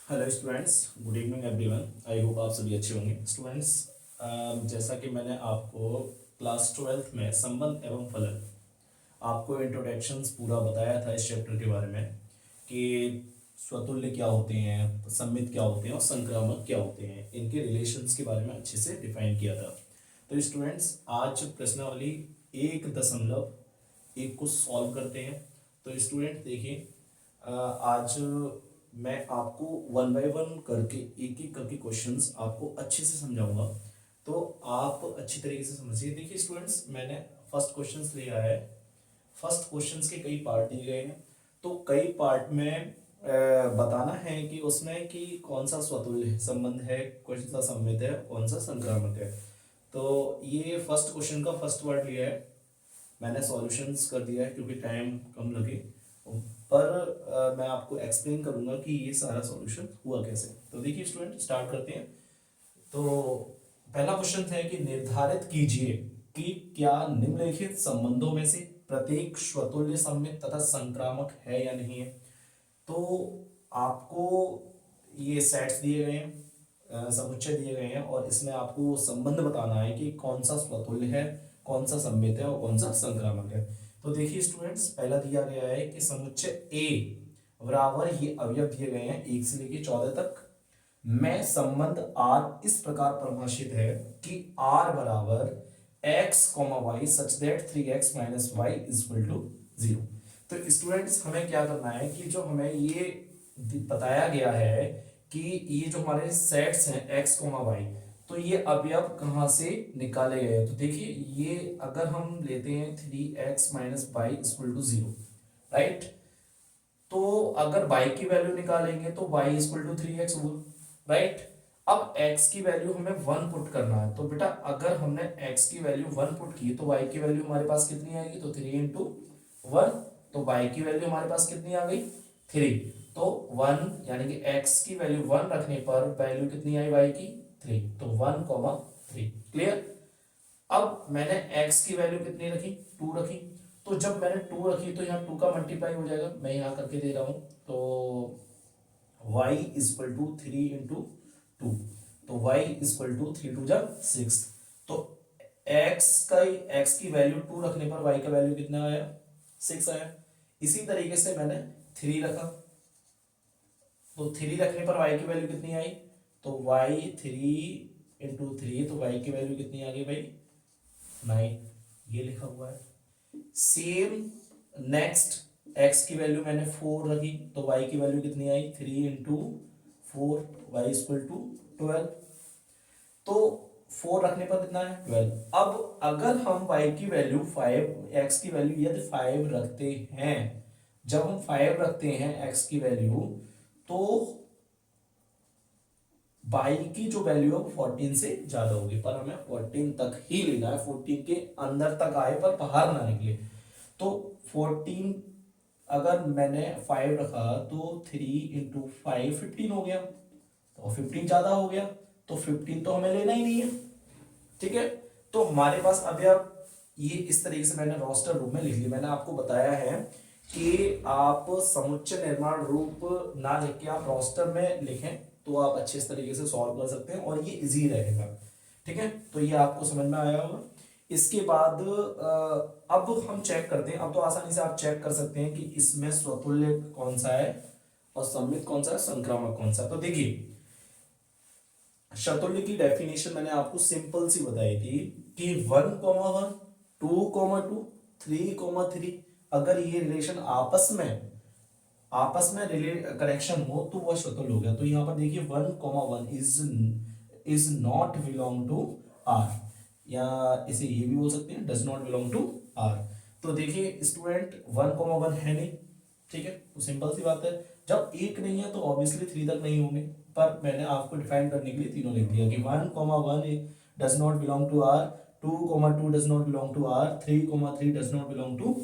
Hello students, good evening everyone. I hope आप सभी अच्छे होंगे। स्टूडेंट्स, जैसा कि मैंने आपको क्लास 12th में संबंध एवं फलन आपको इंट्रोडक्शंस पूरा बताया था इस चैप्टर के बारे में कि स्वतुल्य क्या होते हैं, सममित क्या होते हैं और संक्रामक क्या होते हैं, इनके रिलेशंस के बारे में अच्छे से डिफाइन किया था। तो स्टूडेंट्स, आज प्रश्नावली 1.1 को सॉल्व करते हैं। तो स्टूडेंट देखिए, आज मैं आपको वन बाय वन करके एक एक करके क्वेश्चंस आपको अच्छे से समझाऊंगा, तो आप अच्छी तरीके से समझिए। देखिए स्टूडेंट्स, मैंने फर्स्ट क्वेश्चंस लिया है। फर्स्ट क्वेश्चंस के कई पार्ट दिए गए हैं, तो कई पार्ट में बताना है कि उसमें कि कौन सा स्वतुल्य संबंध है, कौन सा सममित है, कौन सा संक्रामक है। तो ये फर्स्ट क्वेश्चन का फर्स्ट पार्ट लिया है, मैंने सॉल्यूशंस कर दिया है क्योंकि टाइम कम लगे, पर मैं आपको एक्सप्लेन करूंगा कि ये सारा सॉल्यूशन हुआ कैसे। तो देखिए स्टूडेंट, स्टार्ट करते हैं। तो पहला क्वेश्चन है कि निर्धारित कीजिए कि क्या निम्नलिखित संबंधों में से प्रत्येक स्वतुल्य सममित तथा संक्रामक है या नहीं है। तो आपको ये सेट्स दिए गए हैं, समुच्चय दिए गए हैं, और इसमें आपको संबंध बताना है कि कौन सा स्वतुल्य है, कौन सा सममित है और कौन सा संक्रामक है। तो देखिए स्टूडेंट्स, पहला दिया गया है कि समुच्चय ए बराबर, ये अवयव दिए गए हैं 1 से लेकर 14 तक में संबंध आर इस प्रकार परिभाषित है कि आर बराबर x comma y such that 3x minus y is equal to 0। तो स्टूडेंट्स, हमें क्या करना है कि जो हमें ये बताया गया है कि ये जो हमारे सेट्स हैं एक्स कोमा वाई, तो ये अवयव कहाँ से निकाले गए। तो देखिए, ये अगर हम लेते हैं 3x minus y equal to 0, right. तो अगर y की वैल्यू निकालेंगे तो y इक्वल टू 3x होगा, राइट। अब x की वैल्यू हमें 1 पुट करना है। तो बेटा, अगर हमने x की वैल्यू 1 पुट की तो y की वैल्यू हमारे पास कितनी आएगी, तो 3 इंटू 1। तो y की वैल्यू हमारे पास कितनी आ गई, 3। तो 1 यानी कि x की वैल्यू 1 रखने पर वैल्यू कितनी आई y की, 3। तो 1,3। क्लियर। अब मैंने x की वैल्यू कितनी रखी, 2 रखी। तो जब मैंने 2 रखी तो यहाँ 2 का मल्टीप्लाई हो जाएगा, मैं यहाँ करके दे रहा हूं। तो y इक्वल टू 3 इंटू 2। तो y इक्वल टू 3 टू जा 6। तो x की वैल्यू 2 रखने पर y का वैल्यू कितना आया, 6 आया। इसी तरीके से मैंने 3 रखा, तो 3 रखने पर y की वैल्यू कितनी आई, तो y 3 इंटू 3, तो y की वैल्यू कितनी आ गई भाई, 9। ये लिखा हुआ है। सेम नेक्स्ट, x की वैल्यू मैंने 4 रखी, तो y की वैल्यू कितनी आई, 3 इंटू 4, वाई इक्वल टू 12। तो 4 रखने पर कितना है, 12। अब अगर हम y की वैल्यू 5, x की वैल्यू यदि 5 रखते हैं, जब हम 5 रखते हैं x की वैल्यू, तो y की जो वैल्यू है 14 से ज्यादा होगी, पर हमें 14 तक ही लेना है, 14 के अंदर तक आए पर बाहर ना निकले। तो 14, अगर मैंने 5 रखा तो 3 इंटू 5 15 हो गया, तो 15 ज्यादा हो गया, तो 15 तो हमें लेना ही नहीं है, ठीक है। तो हमारे पास अभी अब ये इस तरीके से मैंने रोस्टर रूप में लिख लिया। मैंने आपको बताया है कि आप समुच्चय निर्माण रूप ना लिख के आप रोस्टर में लिखें, तो आप अच्छे तरीके से सॉल्व कर सकते हैं और ये इजी रहेगा, ठीक है। तो ये आपको समझ में आया होगा। इसके बाद अब हम चेक करते हैं। अब तो आसानी से आप चेक कर सकते हैं कि इसमें स्वतुल्य कौन सा है और सममित कौन सा है, संक्रामक कौन सा है। तो देखिए, शतुल्य की डेफिनेशन मैंने आपको सिंपल सी बताई थी कि 1,1, 2,2, 3,3, अगर ये रिलेशन आपस में कनेक्शन हो तो वह स्वतुल्य हो गया। तो यहां पर देखिए 1,1 is not belong to R, या इसे ये भी बोल सकते हैं does not belong to R. तो देखिए स्टूडेंट, 1,1 है नहीं, ठीक है। तो सिंपल सी बात है, जब एक नहीं है तो ऑब्वियसली 3 तक नहीं होंगे, पर मैंने आपको डिफाइन करने के लिए तीनों लिख दिया कि 1,1 does not belong to R, 2,2 does not belong to R, 3,3 does not belong to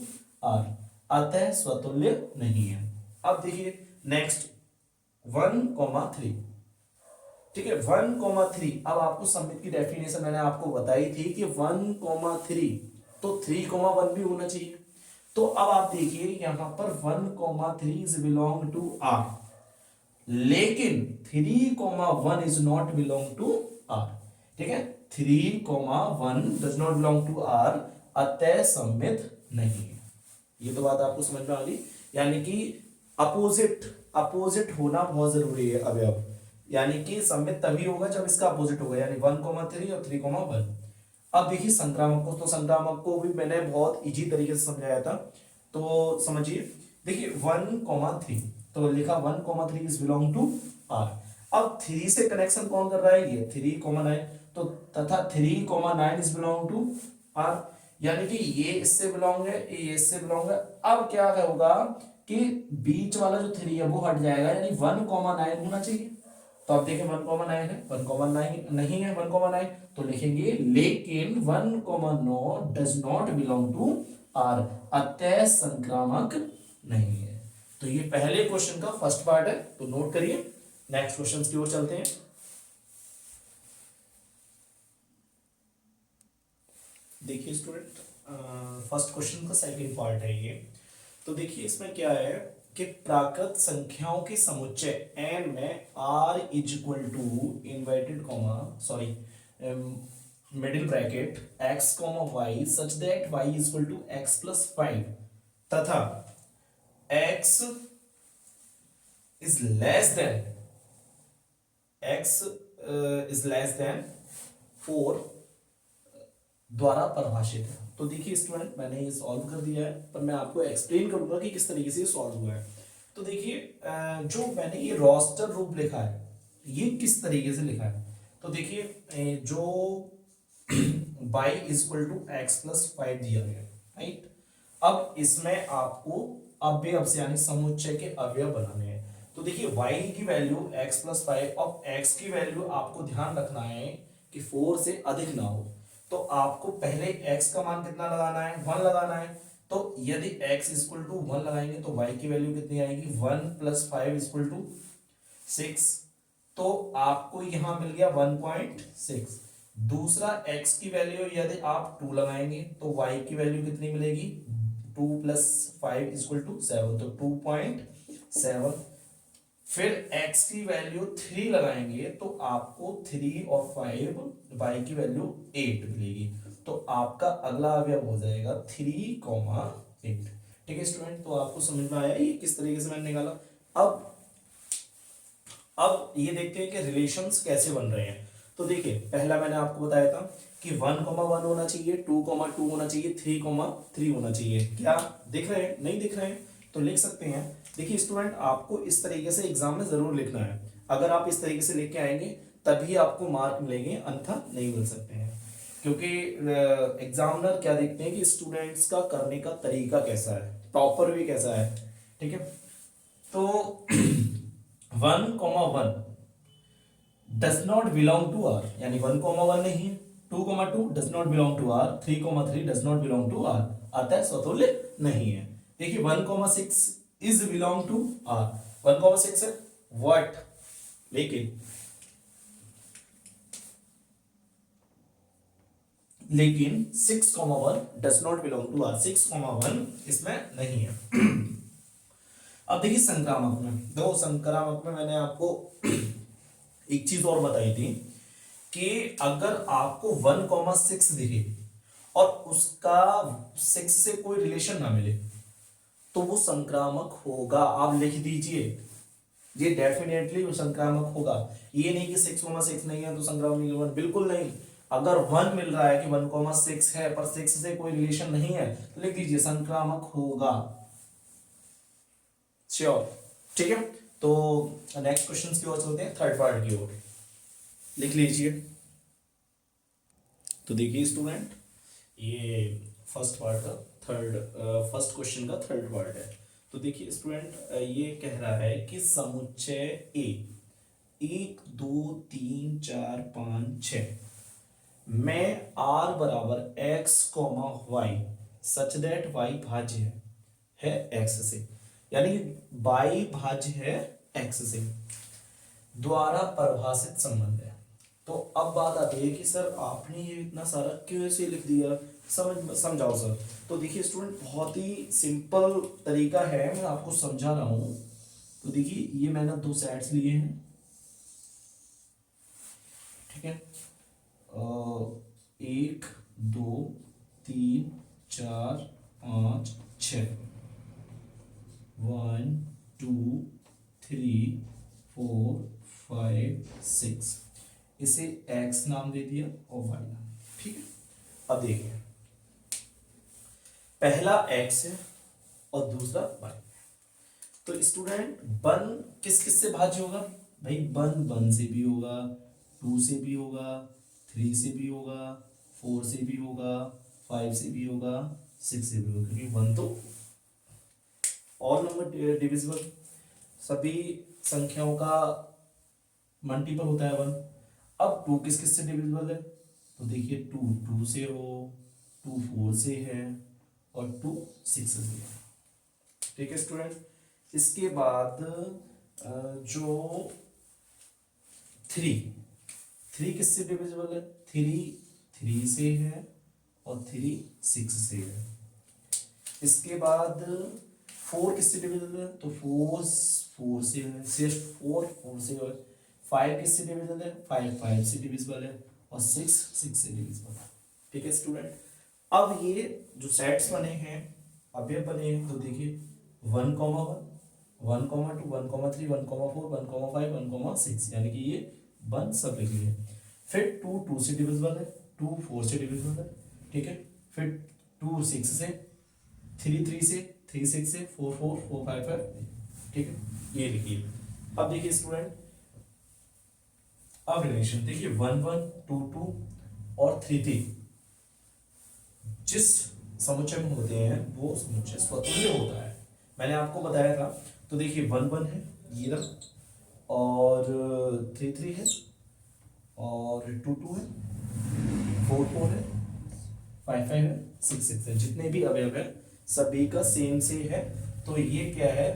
R, अतः स्वतुल्य नहीं है। अब देखिए नेक्स्ट 1,3, ठीक है। 1,3, अब आपको सममित की डेफिनेशन मैंने आपको बताई थी कि 1,3 तो 3,1 भी होना चाहिए। तो अब आप देखिए यहां पर 1,3 इज बिलोंग टू आर, लेकिन 3,1 is not belong to R. ठीक है, 3,1 does not belong to R, अतः सममित नहीं है। ये तो बात आपको समझ में आ गई। यानी कि अपोजिट अपोजिट होना बहुत जरूरी है अवयव, यानी कि सममित तभी होगा जब इसका अपोजिट होगा, यानी 1,3 और 3,1। अब देखिए संक्रामक को, तो संक्रामक को भी मैंने बहुत इजी तरीके से समझाया था, तो समझिए। देखिए 1,3, तो लिखा 1,3 इज बिलोंग टू आर। अब 3 से कनेक्शन कौन कर रहा है, ये 3,9, तो तथा 3,9 इज बिलोंग टू आर, यानी कि ये इससे बिलोंग है, ये इससे बिलोंग है। अब क्या होगा कि बीच वाला जो 3 है वो हट जाएगा, यानी 1,9 होना चाहिए। तो आप देखें 1,9 है, 1,9 नहीं है 1,9, तो लिखेंगे लेकिन 1,9 does not belong to R, अतः संक्रामक नहीं है। तो ये पहले क्वेश्चन का फर्स्ट पार्ट है, तो नोट करिए। नेक्स्ट क्वेश्चन की ओर चलते हैं। देखिए स्टूडेंट, फर्स्ट क्वेश्चन का सेकंड पार्ट है ये। तो देखिए इसमें क्या है कि प्राकृत संख्याओं के समुच्चय n में r is equal to inverted comma sorry middle bracket x comma y such that y is equal to x plus 5 तथा x is less than four द्वारा परिभाषित है। तो देखिए स्टूडेंट, मैंने ये सॉल्व कर दिया है, पर मैं आपको एक्सप्लेन करूंगा कि किस तरीके से ये सॉल्व हुआ है। तो देखिए जो मैंने ये रोस्टर रूप लिखा है, ये किस तरीके से लिखा है। तो देखिए जो y is equal to x plus 5 दिया गया है, राइट। अब इसमें आपको अवयव से यानी समुच्चय के अवयव बनाने हैं। तो देखिए y की वैल्यू x प्लस 5 और x की वैल्यू आपको ध्यान रखना है कि 4 से अधिक ना हो। तो आपको पहले x का मान कितना लगाना है, 1 लगाना है। तो यदि x इक्वल टू 1 लगाएंगे तो y की वैल्यू कितनी आएगी, 1 प्लस 5 इक्वल टू 6। तो आपको यहां मिल गया 1.6। दूसरा x की वैल्यू यदि आप 2 लगाएंगे तो y की वैल्यू कितनी मिलेगी, 2 प्लस 5 इक्वल टू 7, तो 2.7। फिर x की वैल्यू 3 लगाएंगे तो आपको 3 और 5 y की वैल्यू 8 मिलेगी। तो आपका अगला अवयव हो जाएगा 3,8। ठीक है स्टूडेंट, तो आपको समझ में आया ये किस तरीके से मैंने निकाला। अब ये देखते हैं कि रिलेशंस कैसे बन रहे हैं। तो देखिए पहला मैंने आपको बताया था कि 1,1 होना चाहिए, 2,2 होना चाहिए, 3,3 होना चाहिए। क्या दिख रहे हैं, नहीं दिख रहे हैं, तो लिख सकते हैं। देखिए स्टूडेंट, आपको इस तरीके से एग्जाम में जरूर लिखना है। अगर आप इस तरीके से लिख के आएंगे तभी आपको मार्क मिलेंगे, अन्यथा नहीं मिल सकते हैं। क्योंकि एग्जामिनर क्या देखते हैं कि स्टूडेंट्स का करने का तरीका कैसा है, प्रॉपर भी कैसा है। ठीक है, तो 1,1 does not belong to R, यानी 1,1 नहीं है, 2,2 does not belong to R, 3,3 does not belong to R, अतः स्वतुल्य नहीं है। देखिए 1,6 इज बिलोंग टू आर, 1,6 है व्हाट, लेकिन 6,1 does not belong to R, 6,1 इसमें नहीं है। अब देखिए संक्रामक में, दो संक्रामक में मैंने आपको एक चीज और बताई थी कि अगर आपको 1,6 दिखे और उसका 6 से कोई रिलेशन ना मिले तो वो संक्रामक होगा। आप लिख दीजिए, ये डेफिनेटली संक्रामक होगा। ये नहीं कि 6,6 नहीं है तो संक्रामक नहीं होगा, बिल्कुल नहीं। अगर 1 मिल रहा है कि 1,6 है पर 6 से कोई रिलेशन नहीं है तो लिख दीजिए संक्रामक होगा, श्योर। ठीक है, तो नेक्स्ट क्वेश्चन की ओर चलते हैं, थर्ड पार्ट की ओर। लिख लीजिए। तो देखिए स्टूडेंट, ये फर्स्ट पार्ट का फर्स्ट क्वेश्चन का थर्ड पार्ट है। तो देखिए स्टूडेंट, ये कह रहा है कि समुच्चय ए 1 2 3 4 5 6 में r बराबर x comma y such that y भाज्य है x से, यानी y भाज्य है x से द्वारा परिभाषित संबंध है। तो अब बात आती है कि सर आपने ये इतना सारा क्यों ऐसे लिख दिया, समझाओ सर। तो देखिए स्टूडेंट, बहुत ही सिंपल तरीका है, मैं आपको समझा रहा हूं तो देखिए ये मैंने दो सेट्स लिए हैं, ठीक है। एक, दो, तीन, चार, पाँच, छ, 1 2 3 4 5 6, इसे x नाम दे दिया और y नाम, ठीक है। अब देखिए पहला x है और दूसरा y। तो स्टूडेंट वन किस किस से भाज्य होगा भाई, वन से भी होगा, टू से भी होगा, थ्री से भी होगा, फोर से भी होगा, फाइव से भी होगा, सिक्स से भी होगा, क्योंकि वन तो ऑल नंबर डिविजिबल, सभी संख्याओं का मल्टीपल होता है वन। अब टू किस किस से डिविजिबल है, तो देखिए टू से हो, टू फोर से है और टू सिक्स से है, ठीक है स्टूडेंट। इसके बाद जो थ्री किससे डिविजिबल है, थ्री से है और थ्री सिक्स से है। इसके बाद फोर किससे डिविजिबल है, तो फोर से है, सिर्फ फोर से है। फाइव किससे डिविजिबल है, फाइव से डिविजिबल है और सिक्स से डिविजिबल है, ठीक है स्टूडेंट। अब ये जो सेट्स बने हैं, अवयव बने हैं, तो देखिए 1, 1, 2, 1, 3, 1, 4, 1, 5, 1, 6, यानी कि ये वन सब लिख लिए। फिर टू से डिविजिबल है, टू फोर से डिविजिबल है, ठीक है। फिर टू सिक्स से, थ्री से, थ्री सिक्स से, फोर फाइव, ठीक है, ये लिखिए। अब देखिए स्टूडेंट, अब रिलेशन देखिए 1, 2 और 3 जिस समुच्चय में होते हैं वो समुच्चय स्वतंत्र होता है, मैंने आपको बताया था। तो देखिए 1 है ये रहा, और 3 है, और 2 है, 4 है, 5 है, 6 है, जितने भी अवयव है सभी का सेम से है। तो ये क्या है,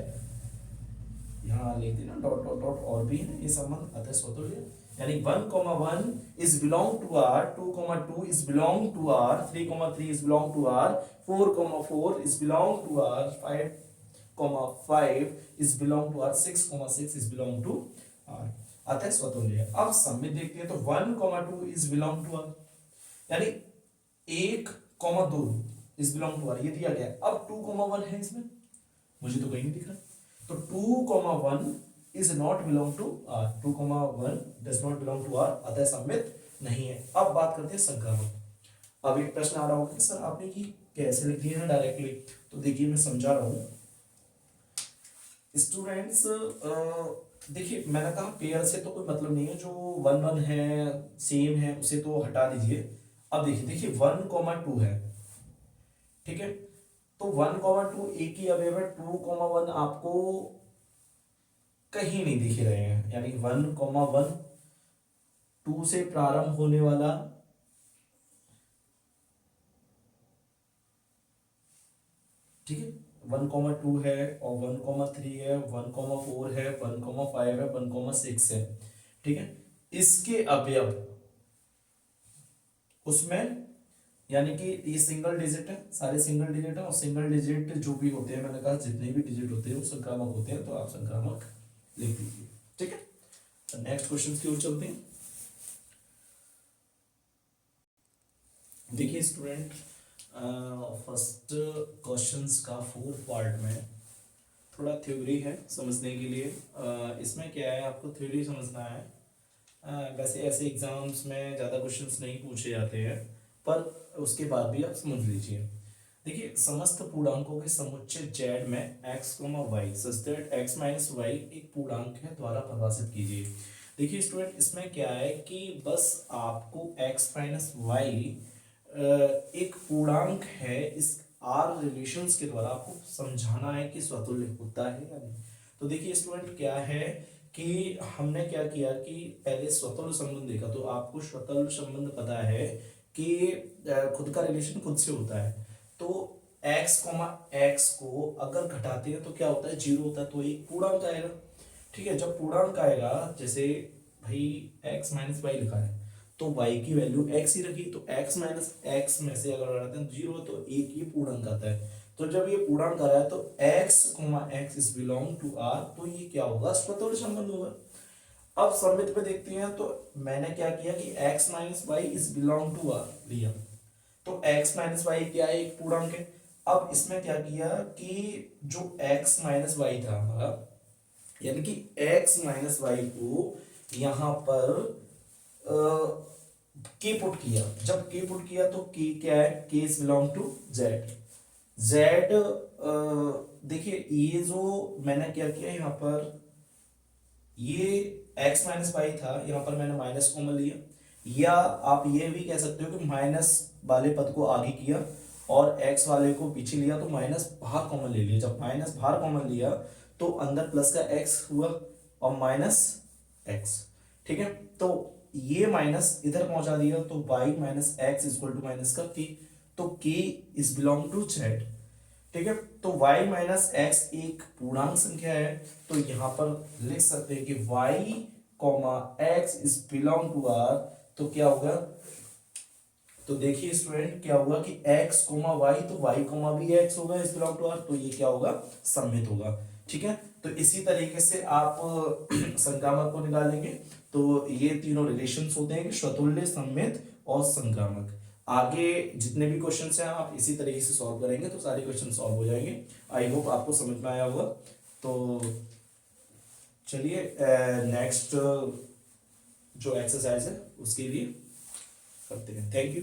यहाँ लिख देना डॉट डॉट डॉट और भी है, ये संबंध अतः स्वतंत्र, यानी 1, 1 is belong to R, 2, 2 is belong to R, 3, 3 is belong to R, 4, 4 is belong to R, 5, 5 is belong to R, 6, 6 is belong to R, अतः स्वतंत्र है। अब सम्मित देखते हैं, तो 1, 2 is belong to R, यानी 1, 2 is belong to R, ये दिया गया। अब 2, 1 है इसमें, मुझे तो कहीं नहीं दिख रहा, तो 2, 1 is not belong to R, 2, 1 does not belong to R, अतः सम्मित नहीं है। अब बात करते हैं संक्रामक। अब एक प्रश्न आ रहा होगा कि सर आपने की कैसे लिख दिया है डायरेक्टली, तो देखिए मैं समझा रहा हूं स्टूडेंट्स। देखिए मैंने कहा पेयर से तो कोई मतलब नहीं है, जो 1, 1 है सेम है उसे तो हटा दीजिए। अब देखिए 1, 2 है, ठीक है, तो 1, 2 एक ही अवयव है, 2, 1 आपको कहीं नहीं दिख रहे हैं, यानी 1, 1 2 से प्रारंभ होने वाला, ठीक है, 1, 2 है और 1, 3 है, 1, 4 है, 1, 5 है, 1, 6 है, ठीक है। इसके अवयव उसमें, यानी कि ये सिंगल डिजिट है, सारे सिंगल डिजिट है, और सिंगल डिजिट जो भी होते हैं, मैंने कहा जितने भी डिजिट होते हैं वो संक्रामक होते हैं, तो आप संक्रामक लिख दीजिए, ठीक है। तो नेक्स्ट क्वेश्चन की ओर चलते हैं। देखिए स्टूडेंट, फर्स्ट क्वेश्चंस का फोर्थ पार्ट में थोड़ा थ्योरी है समझने के लिए। इसमें क्या है, आपको थ्योरी समझना है। वैसे ऐसे एग्जाम्स में ज़्यादा क्वेश्चंस नहीं पूछे जाते हैं, पर उसके बाद भी आप समझ लीजिए। देखिए समस्त पूर्णांकों के समुच्चय z में x, y such that x minus y एक पूर्णांक है द्वारा परिभाषित कीजिए। देखिए स्टूडेंट, इसमें क्या है कि बस आपको x माइनस वाई एक पूर्णांक है, इस आर रिलेशंस के द्वारा आपको समझाना है कि स्वतुल्य होता है या नहीं। तो देखिए स्टूडेंट क्या है कि हमने क्या किया कि पहले स्वतुल्य संबंध देखा, तो आपको स्वतुल्य संबंध पता है कि खुद का रिलेशन खुद से होता है। तो x, x को अगर घटाते हैं तो क्या होता है, 0 होता है, तो एक पूर्णांक आएगा, ठीक है। जब पूर्णांक आएगा, जैसे भाई x माइनस वाई लिखा है, तो y की वैल्यू x ही रखी, तो x माइनस एक्स में से अगर घटाते हैं 0, तो एक ही पूर्णांक आता है। तो जब ये पूर्णांक आ रहा है तो x, is belong to r, तो ये क्या होगा, स्वतंत्र संबंध होगा। अब सममित पे देखते हैं, तो मैंने क्या किया कि x minus y is belong to r लिया, तो x माइनस वाई क्या है, एक पूर्णांक है। अब इसमें क्या किया कि जो x माइनस वाई था हमारा, यानी कि x माइनस वाई को यहां पर के पुट किया। जब के पुट किया तो के क्या है, k is belong to z. Z देखिए ये जो मैंने क्या किया यहाँ पर, ये x माइनस वाई था, यहाँ पर मैंने माइनस कॉमन लिया, या आप ये भी कह सकते हो कि माइनस वाले पद को आगे किया और x वाले को पीछे लिया, तो माइनस बाहर कॉमन ले लिया। जब माइनस बाहर कॉमन लिया तो अंदर प्लस का x हुआ और माइनस x, ठीक है। तो ये माइनस इधर पहुंचा दिया, तो y minus x equal to minus का k, तो k is belong to z, ठीक है। तो y माइनस एक्स एक पूर्णांक संख्या है, तो यहां पर लिख सकते हैं कि y comma x is belong to r, तो क्या होगा, तो देखिए स्टूडेंट क्या होगा कि x कोमा y, तो y कोमा भी x होगा इज बिलोंग टू r, तो ये क्या होगा, सममित होगा, ठीक है। तो इसी तरीके से आप संक्रामक को निकालेंगे, तो ये तीनों रिलेशंस होते हैं कि स्वतुल्य, सममित और संक्रामक। आगे जितने भी क्वेश्चंस हैं आप इसी तरीके से सॉल्व करेंगे तो सारे क्वेश्चन सॉल्व हो जाएंगे। आई होप आपको समझ में आया होगा। तो चलिए नेक्स्ट जो एक्सरसाइज है उसके लिए करते हैं। Thank you.